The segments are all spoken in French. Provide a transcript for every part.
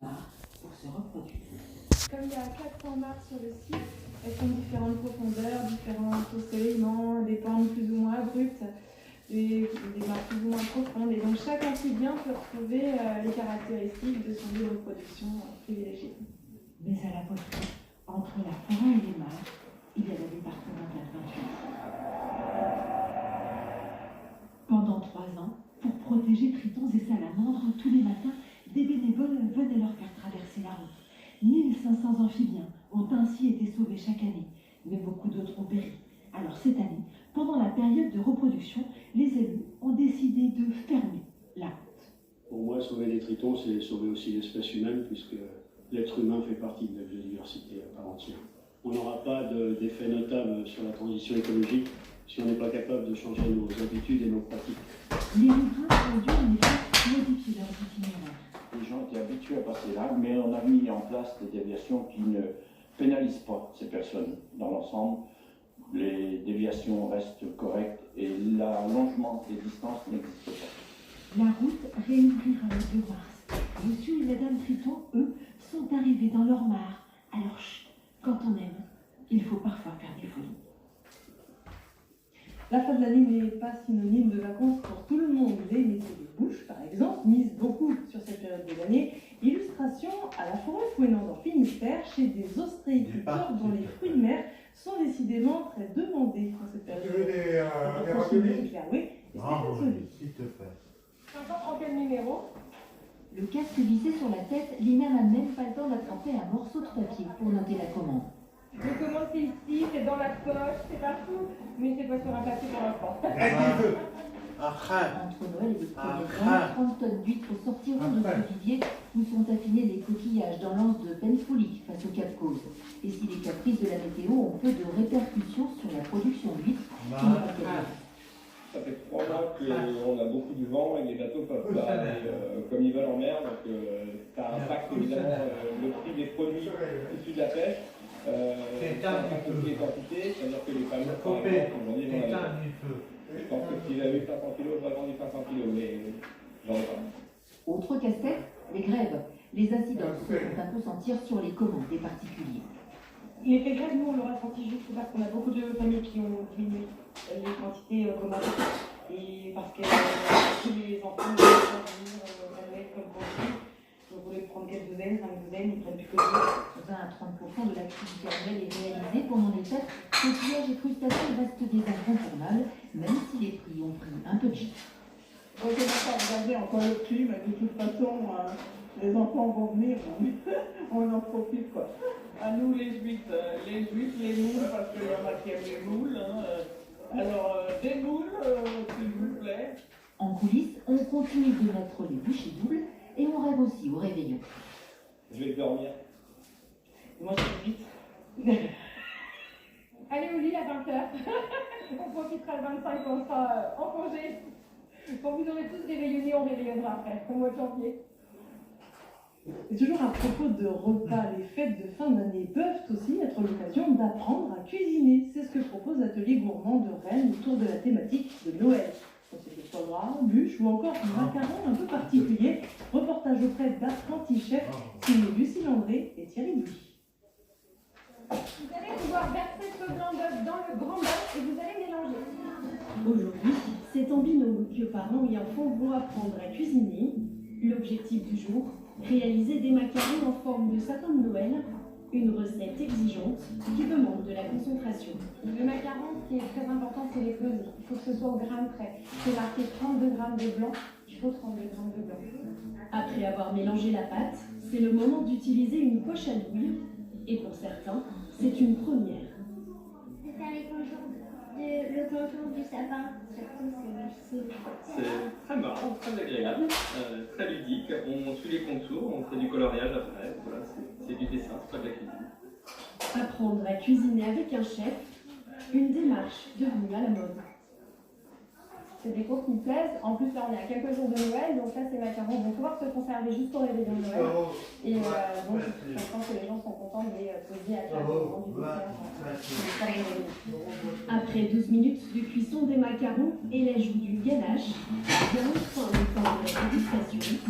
pour se reproduire. Comme il y a 400 marques sur le site, elles sont de différentes profondeurs, différents ensoleillements, des pentes plus ou moins abruptes, des marques plus ou moins profondes. Et donc chaque amphibien peut retrouver les caractéristiques de son lieu de reproduction privilégié. Mais à la poterie, entre la forêt et les mares, il y a le départemental 28. Pendant 3 ans, pour protéger tritons et salamandres, tous les matins, des bénévoles venaient leur faire traverser la route. 1500 amphibiens ont ainsi été sauvés chaque année, mais beaucoup d'autres ont péri. Alors cette année, pendant la période de reproduction, les élus ont décidé de fermer la route. Pour moi, sauver les tritons, c'est sauver aussi l'espèce humaine, puisque l'être humain fait partie de la biodiversité à part entière. On n'aura pas d'effet notable sur la transition écologique si on n'est pas capable de changer nos habitudes et nos pratiques. Les riverains ont dû en effet modifier leurs itinéraires. Les gens étaient habitués à passer là, mais on a mis en place des déviations qui ne pénalisent pas ces personnes. Dans l'ensemble, les déviations restent correctes et l'allongement des distances n'existe pas. La route réouvrira le 2 mars. Monsieur et Madame Triton, eux, sont arrivés dans leur mare. Alors, chut, quand on aime, il faut parfois faire des folies. La fin de l'année n'est pas synonyme de vacances pour tout le monde. Les métiers de bouche, par exemple, misent beaucoup sur cette période de l'année. Illustration à la forêt fouinante en Finistère, chez des ostréiculteurs dont les fruits de mer sont décidément très demandés en cette période. Tu veux des raviolis? Oui, S'il te plaît. en quel numéro? Le casque vissé sur la tête, Lina n'a même pas le temps d'attraper un morceau de papier pour noter la commande. Je commande, c'est ici, c'est dans la poche, c'est partout, mais c'est pas sur un papier pour l'instant. Entre Noël et les premiers 30 tonnes d'huîtres sortiront de ce vivier où sont affinés les coquillages dans l'anse de Penfoulic face au Cap Cause. Et si les caprices de la météo ont peu de répercussions sur la production d'huîtres, ça fait 3 mois qu'on a beaucoup de vent et les bateaux peuvent pas aller comme ils veulent en mer, donc ça impacte évidemment le prix des produits issus de la pêche. Les quantités, c'est-à-dire que les familles par exemple, aujourd'hui j'en avais. Je pense que si j'avais eu 500 kg, j'aurais vendu 500 kg, mais j'en ai pas. autre casse-tête, les grèves. Les incidences se font un peu sentir sur les commandes des particuliers. L'effet grève, nous, on l'aura senti juste parce qu'on a beaucoup de familles qui ont diminué les quantités commandées. Et parce que tous les enfants ne peuvent pas venir à Noël comme aujourd'hui. Donc, on voulait prendre quelques douzaines, 5 douzaines, ils prennent plus que 2. 20 à 30% de l'activité annuelle est réalisée pendant les fêtes. Coquillages et crustaceaux restent des incontournables, même si les prix ont pris un peu de gîte. On commence à regarder encore le prix, mais de toute façon, les enfants vont venir, on en profite quoi. À nous les huîtres, les moules, parce qu'il y en a qui aiment les moules. Alors, des moules, s'il vous plaît. En coulisses, on continue de mettre les bouchées doubles et on rêve aussi au réveillon. Je vais dormir. Moi, je suis vite. Allez au lit à 20h. On profitera le 25 quand on sera en congé. Quand vous aurez tous réveillonné, on réveillonnera après, au mois de janvier. Et toujours à propos de repas, les fêtes de fin d'année peuvent aussi être l'occasion d'apprendre à cuisiner. C'est ce que propose l'atelier gourmand de Rennes autour de la thématique de Noël. C'est des foie gras, bûches ou encore un macaron un peu particulier. Reportage auprès d'apprentis chefs signés Lucie Landré et Thierry Bouy. Vous allez pouvoir verser ce blanc d'œuf dans le grand bol et vous allez mélanger. Aujourd'hui, c'est en binôme que parents et enfants vont apprendre à cuisiner. L'objectif du jour, réaliser des macarons en forme de sapin de Noël, une recette exigeante qui demande de la concentration. Le macaron, ce qui est très important, c'est les peser. Il faut que ce soit au gramme près. C'est marqué 32 grammes de blanc, il faut 32 grammes de blanc. Après avoir mélangé la pâte, c'est le moment d'utiliser une poche à douille. Et pour certains, c'est une première. C'est avec le contour du sapin, surtout C'est très marrant, très agréable, très ludique. On suit les contours, on fait du coloriage après. Voilà, c'est du dessin, c'est pas de la cuisine. Apprendre à cuisiner avec un chef, une démarche devenue à la mode. C'est des cours qui me plaisent. En plus, là, on est à quelques jours de Noël, donc là, ces macarons vont pouvoir se conserver jusqu'au réveillon de Noël. Et donc, je pense que les gens sont contents de les poser à table au moment du dessert. Après 12 minutes de cuisson des macarons et l'ajout d'une ganache, bien enfin le temps de la dégustation.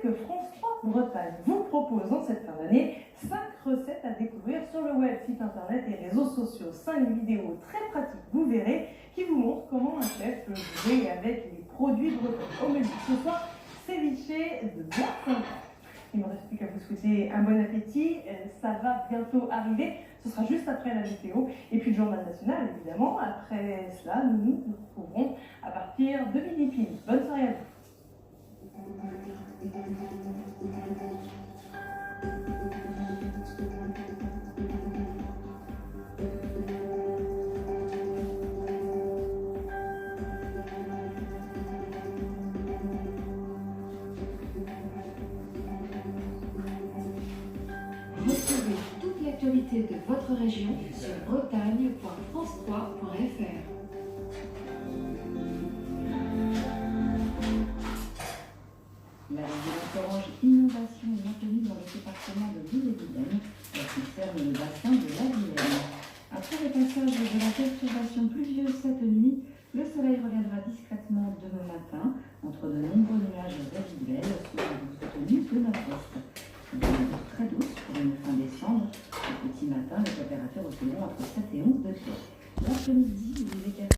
que France 3 Bretagne vous propose en cette fin d'année 5 recettes à découvrir sur le web, site internet et réseaux sociaux. 5 vidéos très pratiques, vous verrez, qui vous montrent comment un chef peut jouer avec les produits bretons. Au menu ce soir, ceviche de bois. Il ne me reste plus qu'à vous souhaiter un bon appétit. Ça va bientôt arriver. Ce sera juste après la météo. Et puis le journal national, évidemment. Après cela, nous nous retrouverons à partir de midi pile. Bonne soirée à vous. Retrouvez toute l'actualité de votre région sur bretagne.france3.fr. La vigilance orange inondation est maintenue dans le département de l'Ille-et-Vilaine. Elle concerne le bassin de la Vilaine. Après le passage de la perturbation pluvieuse cette nuit, le soleil reviendra discrètement demain matin entre de nombreux nuages résiduels sous la douce tenue de nord-est. Une température très douce pour une fin décembre. Au petit matin, les températures oscilleront entre 7 et 11 degrés. L'après-midi,